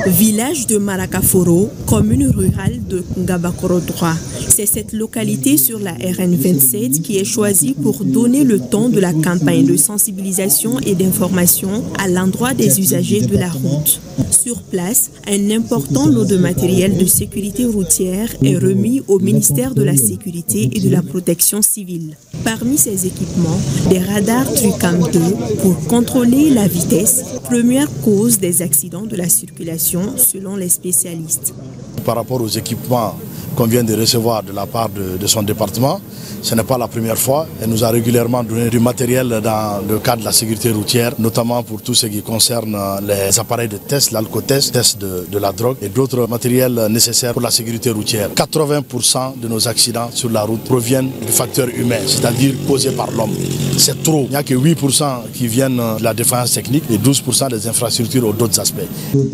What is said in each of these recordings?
Village de Maracaforo, commune rurale de Ngabakoro 3. C'est cette localité sur la RN27 qui est choisie pour donner le ton de la campagne de sensibilisation et d'information à l'endroit des usagers de la route. Sur place, un important lot de matériel de sécurité routière est remis au ministère de la Sécurité et de la Protection civile. Parmi ces équipements, des radars Trucam 2 pour contrôler la vitesse, première cause des accidents de la circulation selon les spécialistes. Par rapport aux équipements qu'on vient de recevoir de la part de son département, ce n'est pas la première fois. Elle nous a régulièrement donné du matériel dans le cadre de la sécurité routière, notamment pour tout ce qui concerne les appareils de test, l'alcotest, test de la drogue et d'autres matériels nécessaires pour la sécurité routière. 80% de nos accidents sur la route proviennent du facteur humain, c'est-à-dire causé par l'homme. C'est trop. Il n'y a que 8% qui viennent de la défaillance technique et 12% des infrastructures ou d'autres aspects.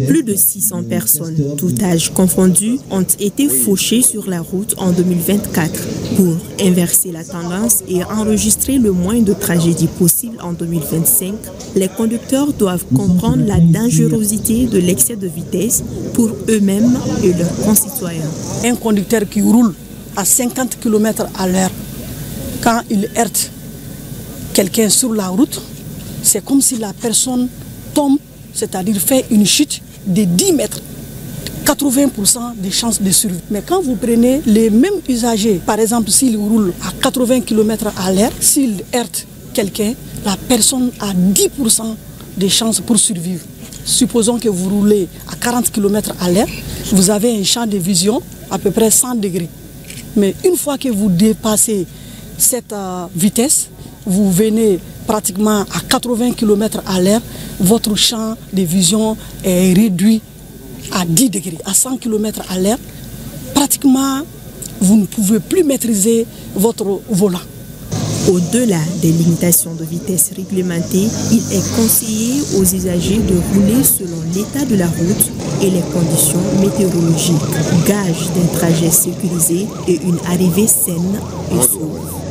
Plus de 600 personnes, tout âge confondu, ont été fauchées sur la route en 2024 pour inverser la tendance et enregistrer le moins de tragédies possibles en 2025. Les conducteurs doivent comprendre la dangerosité de l'excès de vitesse pour eux-mêmes et leurs concitoyens. Un conducteur qui roule à 50 km à l'heure, quand il heurte quelqu'un sur la route, c'est comme si la personne tombe, c'est-à-dire fait une chute de 10 mètres. 80% des chances de survie. Mais quand vous prenez les mêmes usagers, par exemple s'ils roulent à 80 km à l'heure, s'ils heurtent quelqu'un, la personne a 10% de chances pour survivre. Supposons que vous roulez à 40 km à l'heure, vous avez un champ de vision à peu près 100 degrés. Mais une fois que vous dépassez cette vitesse, vous venez pratiquement à 80 km à l'heure, votre champ de vision est réduit à 10 degrés, à 100 km à l'heure. Pratiquement, vous ne pouvez plus maîtriser votre volant. Au-delà des limitations de vitesse réglementées, il est conseillé aux usagers de rouler selon l'état de la route et les conditions météorologiques, gage d'un trajet sécurisé et une arrivée saine et sauve.